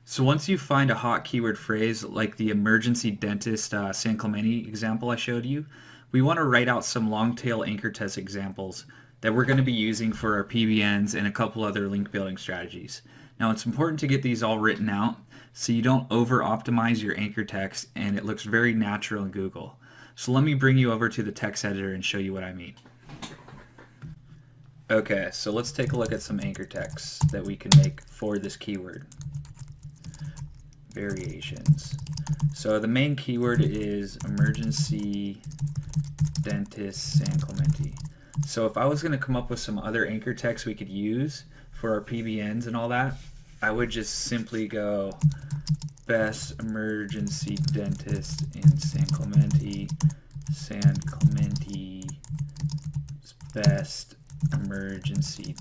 So once you find a hot keyword phrase like the emergency dentist San Clemente example I showed you, we want to write out some long tail anchor test examples that we're going to be using for our PBNs and a couple other link building strategies. Now it's important to get these all written out so you don't over optimize your anchor text and it looks very natural in Google. So let me bring you over to the text editor and show you what I mean. Okay, so let's take a look at some anchor texts that we can make for this keyword. Variations. So the main keyword is emergency dentist San Clemente. So if I was going to come up with some other anchor text we could use for our PBNs and all that, I would just simply go best emergency dentist in San Clemente, San Clemente's best emergency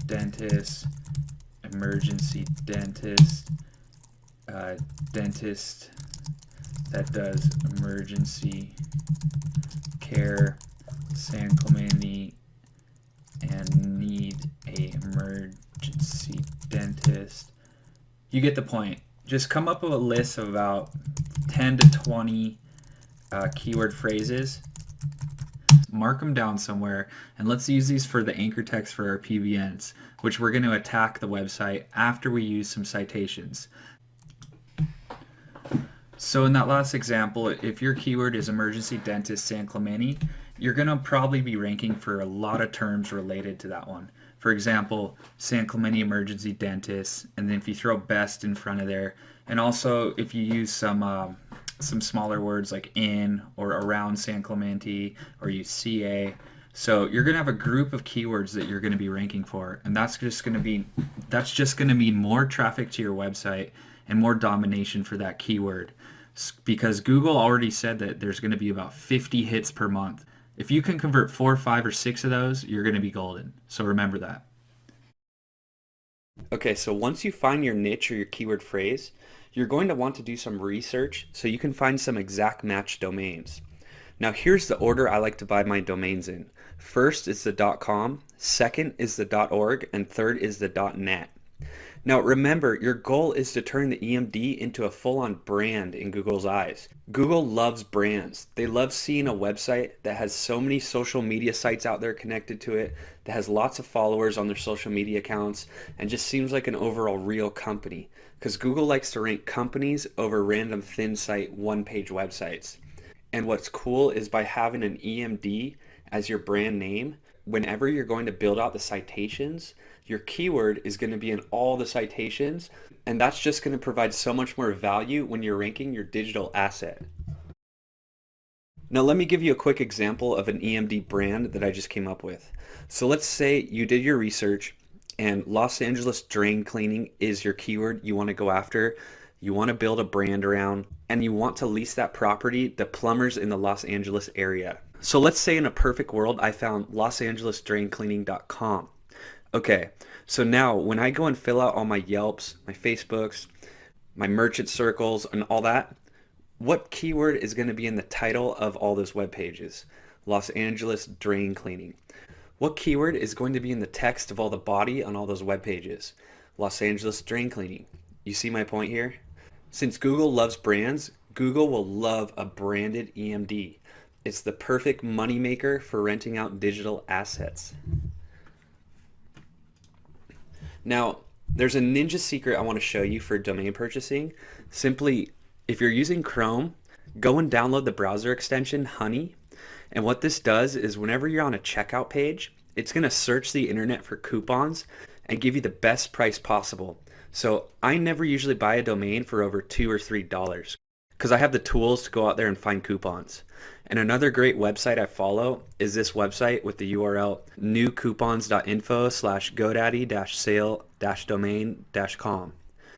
dentist, dentist that does emergency care, San Clemente, and need a emergency dentist. You get the point. Just come up with a list of about 10 to 20 keyword phrases. Mark them down somewhere, and let's use these for the anchor text for our PBNs, which we're going to attack the website after we use some citations. So in that last example, if your keyword is emergency dentist San Clemente, you're going to probably be ranking for a lot of terms related to that one. For example, San Clemente emergency dentist, and then if you throw best in front of there, and also if you use some smaller words like in or around San Clemente, or use CA. So you're going to have a group of keywords that you're going to be ranking for, and that's just going to mean more traffic to your website and more domination for that keyword, because Google already said that there's going to be about 50 hits per month. If you can convert 4, 5, or 6 of those, you're going to be golden. So remember that. Okay, so once you find your niche or your keyword phrase, you're going to want to do some research so you can find some exact match domains. Now here's the order I like to buy my domains in. First is the .com, second is the .org, and third is the .net. Now remember, your goal is to turn the EMD into a full-on brand in Google's eyes. Google loves brands. They love seeing a website that has so many social media sites out there connected to it, that has lots of followers on their social media accounts, and just seems like an overall real company. Because Google likes to rank companies over random thin site one-page websites. And what's cool is by having an EMD as your brand name, whenever you're going to build out the citations, your keyword is going to be in all the citations, and that's just going to provide so much more value when you're ranking your digital asset. Now let me give you a quick example of an EMD brand that I just came up with. So let's say you did your research and Los Angeles drain cleaning is your keyword you want to go after. You want to build a brand around, and you want to lease that property to plumbers in the Los Angeles area. So let's say in a perfect world I found losangelesdraincleaning.com. Okay, so now when I go and fill out all my Yelps, my Facebooks, my merchant circles, and all that, what keyword is going to be in the title of all those web pages? Los Angeles drain cleaning. What keyword is going to be in the text of all the body on all those web pages? Los Angeles drain cleaning. You see my point here? Since Google loves brands, Google will love a branded EMD. It's the perfect moneymaker for renting out digital assets. Now, there's a ninja secret I want to show you for domain purchasing. Simply, if you're using Chrome, go and download the browser extension Honey. And what this does is whenever you're on a checkout page, it's going to search the internet for coupons and give you the best price possible. So I never usually buy a domain for over $2 or $3 because I have the tools to go out there and find coupons. And another great website I follow is this website with the URL newcoupons.info/godaddy-sale-domain.com.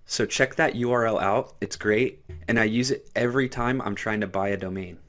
So check that URL out. It's great, and I use it every time I'm trying to buy a domain.